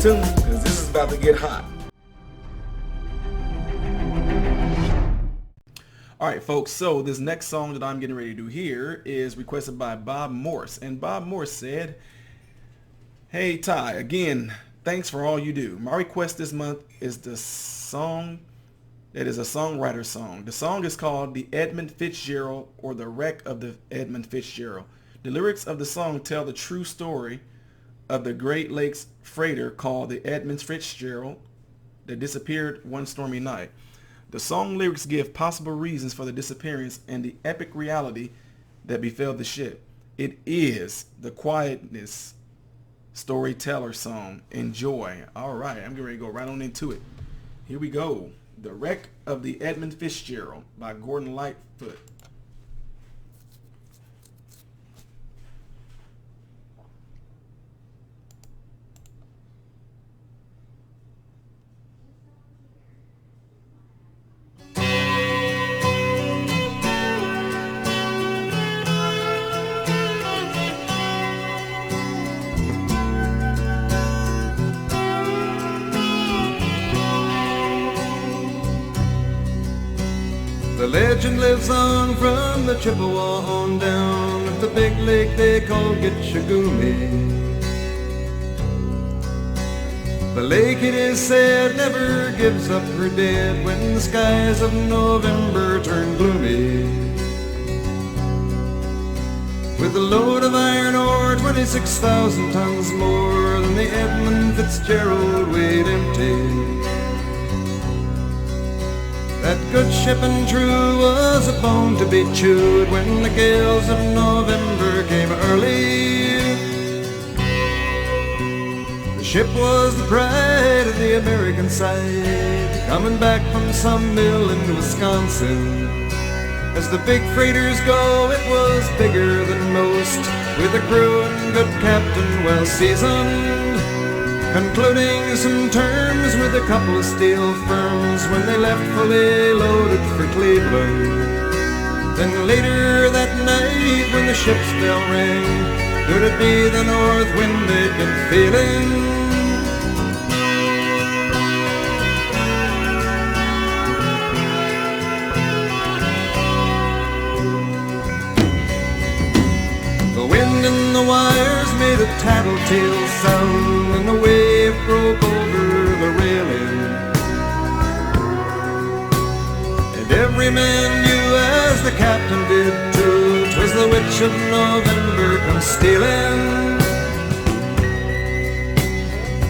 tuned, because this is about to get hot. Alright folks, so this next song that I'm getting ready to do here is requested by Bob Morse. And Bob Morse said, "Hey Ty, again, thanks for all you do. My request this month is the song that is a songwriter song. The song is called The Edmund Fitzgerald, or The Wreck of the Edmund Fitzgerald. The lyrics of the song tell the true story of the Great Lakes freighter called the Edmund Fitzgerald that disappeared one stormy night. The song lyrics give possible reasons for the disappearance and the epic reality that befell the ship. It is the quietness storyteller song. Enjoy." All right, I'm getting ready to go right on into it. Here we go. The Wreck of the Edmund Fitzgerald by Gordon Lightfoot. The legend lives on from the Chippewa on down at the big lake they call Gitchagumi. The lake, it is said, never gives up her dead when the skies of November turn gloomy. With a load of iron ore, 26,000 tons more than the Edmund Fitzgerald weighed empty. That good ship and true was a bone to be chewed when the gales of November came early. The ship was the pride of the American side, coming back from some mill in Wisconsin. As the big freighters go, it was bigger than most, with a crew and good captain well seasoned, concluding some terms with a couple of steel firms when they left fully loaded for Cleveland. Then later that night when the ship's bell rang, could it be the north wind they'd been feeling? The wind in the wires made a tattletale sound, and the wave broke over the railing. And every man knew, as the captain did too, 'twas the witch of November come stealing.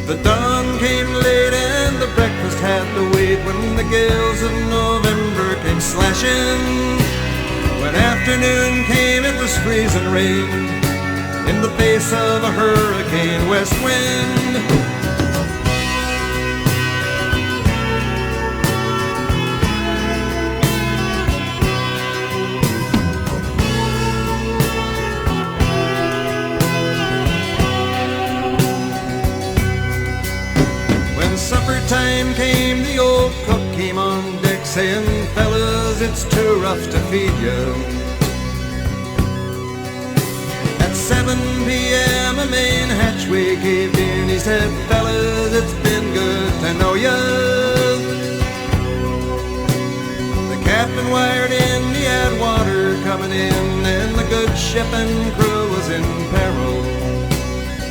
The dawn came late and the breakfast had to wait when the gales of November came slashing. When afternoon came, it was freezing rain in the face of a hurricane west wind. When supper time came, the old cook came on deck saying, "Fellas, it's too rough to feed you." At 7 p.m. a main hatchway caved in. He said, "Fellas, it's been good to know ya." The captain wired in, he had water coming in, and the good ship and crew was in peril.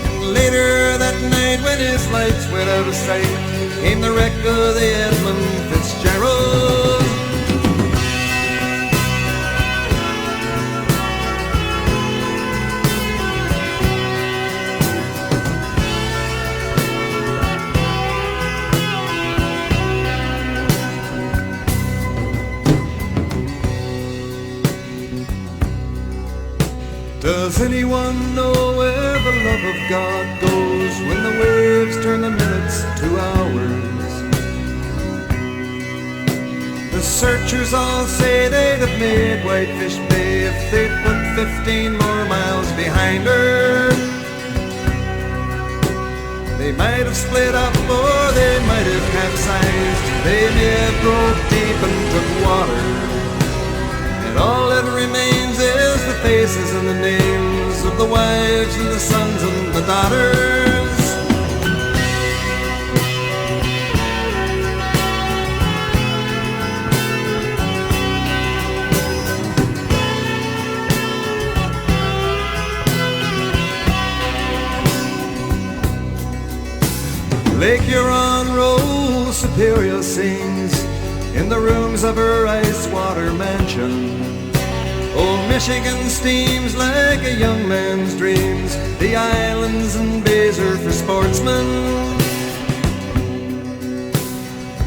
And later that night, when his lights went out of sight, came the wreck of the Edmund Fitzgerald. Does anyone know where the love of God goes when the waves turn the minutes to hours? The searchers all say they'd have made Whitefish Bay if they'd put 15 more miles behind her. They might have split up or they might have capsized. They may have broke deep and took water. And all that remains is the faces and the names of the wives and the sons and the daughters. Lake Huron rolls, Superior sings in the rooms of her ice-water mansion. Old Michigan steams like a young man's dreams. The islands and bays are for sportsmen.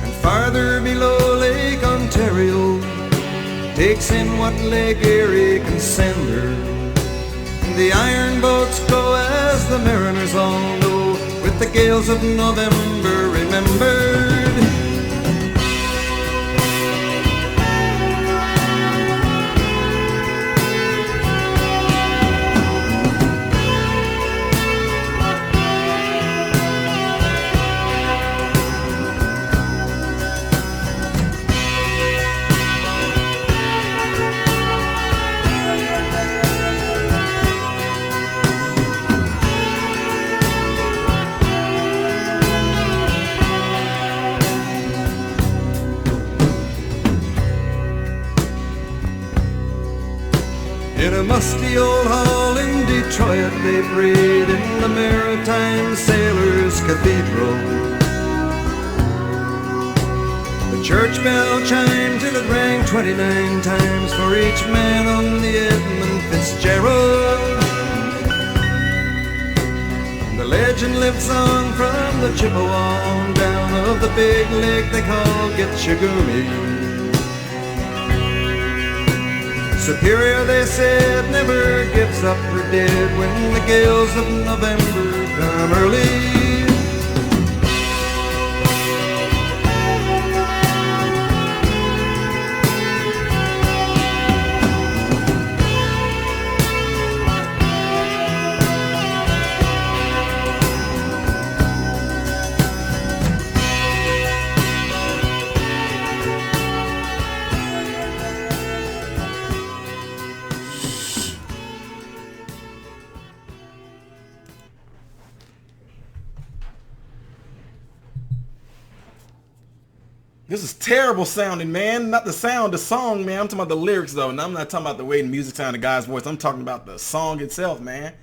And farther below, Lake Ontario takes in what Lake Erie can send her. And the iron boats go, as the mariners all know, with the gales of November remembered. In a musty old hall in Detroit they prayed in the Maritime Sailors' Cathedral. The church bell chimed till it rang 29 times for each man on the Edmund Fitzgerald. And the legend lives on from the Chippewa on down of the big lake they call Gitchagumi. Superior, they said, never gives up her dead when the gales of November come early. This is terrible sounding, man. Not the sound, the song, man. I'm talking about the lyrics, though. And I'm not talking about the way the music sounded, the guy's voice. I'm talking about the song itself, man.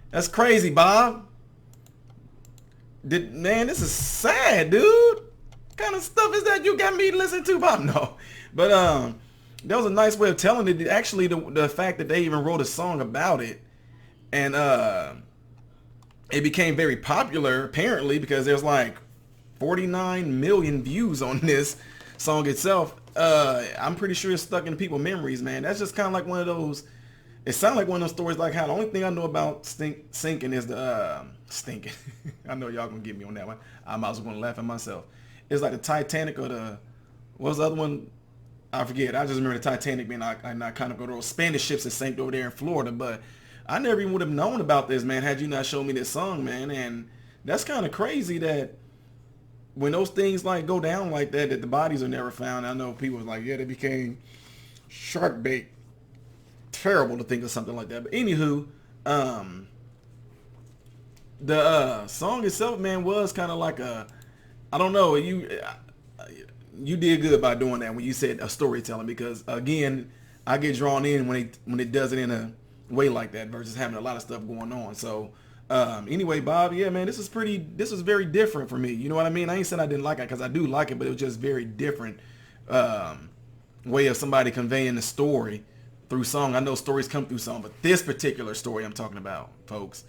That's crazy, Bob. Man, this is sad, dude. What kind of stuff is that you got me listening to, Bob? No. But that was a nice way of telling it. Actually, the fact that they even wrote a song about it. And it became very popular, apparently, because there's like 49 million views on this song itself. I'm pretty sure it's stuck in people's memories, man. That's just kind of like one of those, it sounds like one of those stories like how the only thing I know about sinking is the, stinking. I know y'all gonna get me on that one. I'm also gonna laugh at myself. It's like the Titanic or the, what was the other one? I forget. I just remember the Titanic being like kind of go to those Spanish ships that sank over there in Florida, but I never even would have known about this, man, had you not shown me this song, man. And that's kind of crazy that when those things like go down like that, that the bodies are never found. I know people was like, yeah, they became shark bait. Terrible to think of something like that. But anywho, the song itself, man, was kind of like a, I don't know, you did good by doing that when you said a storytelling, because again, I get drawn in when it does it in a way like that versus having a lot of stuff going on. So anyway, Bob, yeah, man, this was very different for me. You know what I mean? I ain't saying I didn't like it, because I do like it, but it was just very different way of somebody conveying the story through song. I know stories come through song, but this particular story I'm talking about, folks.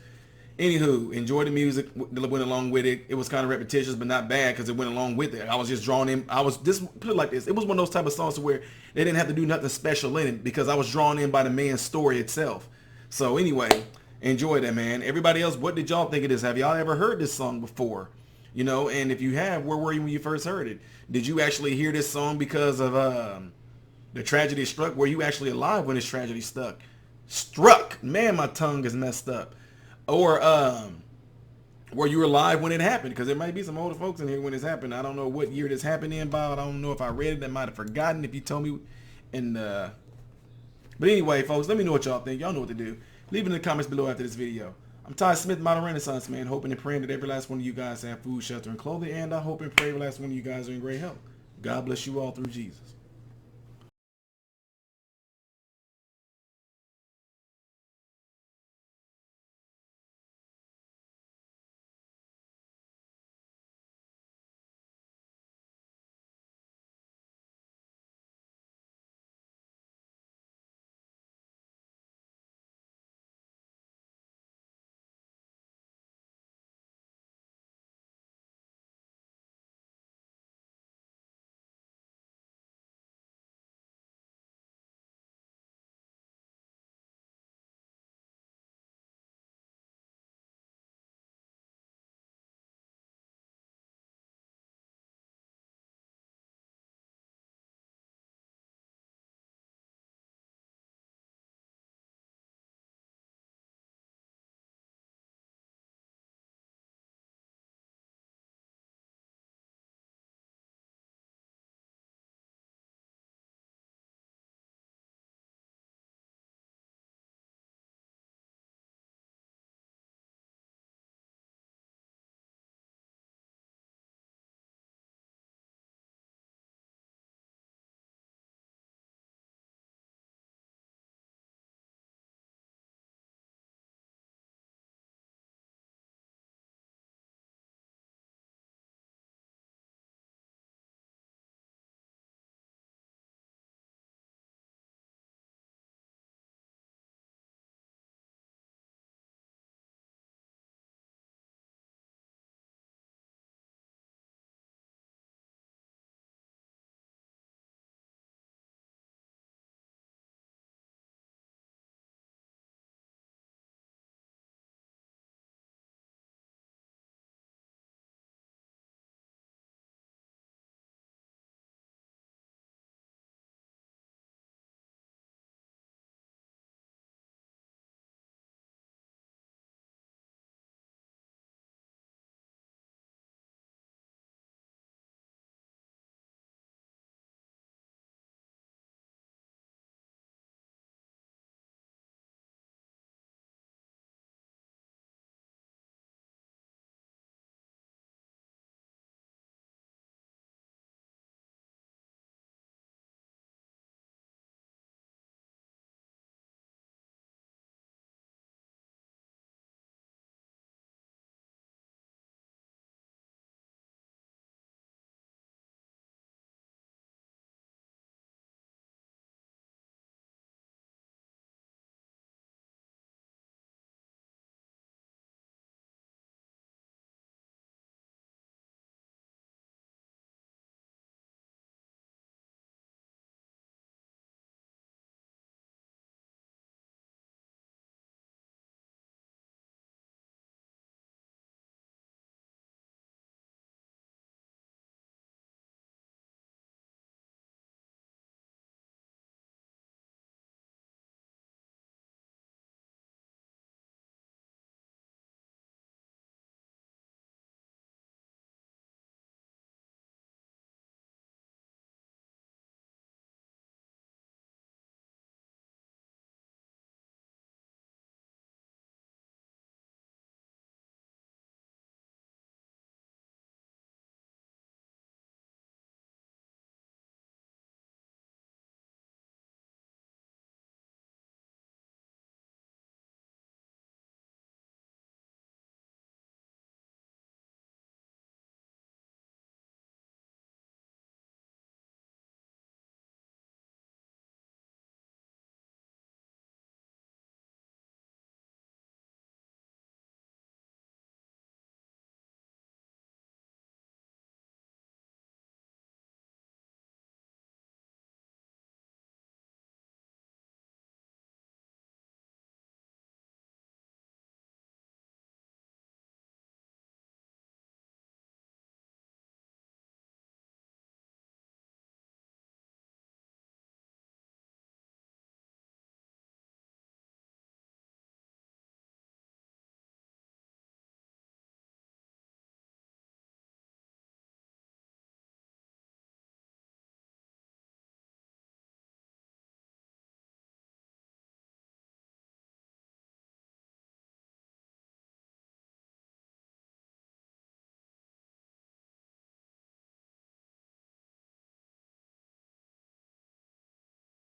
Anywho, enjoy the music, went along with it. It was kind of repetitious, but not bad, because it went along with it. I was just drawn in. Put it like this. It was one of those type of songs where they didn't have to do nothing special in it, because I was drawn in by the man's story itself. So anyway, enjoy that, man. Everybody else, what did y'all think of this? Have y'all ever heard this song before? You know, and if you have, where were you when you first heard it? Did you actually hear this song because of the tragedy struck? Were you actually alive when this tragedy struck? Man, my tongue is messed up. Or were you alive when it happened? Because there might be some older folks in here when this happened. I don't know what year this happened in, Bob. I don't know if I read it. I might have forgotten if you told me. But anyway, folks, let me know what y'all think. Y'all know what to do. Leave it in the comments below after this video. I'm Ty Smith, Modern Renaissance Man, hoping and praying that every last one of you guys have food, shelter, and clothing. And I hope and pray every last one of you guys are in great health. God bless you all through Jesus.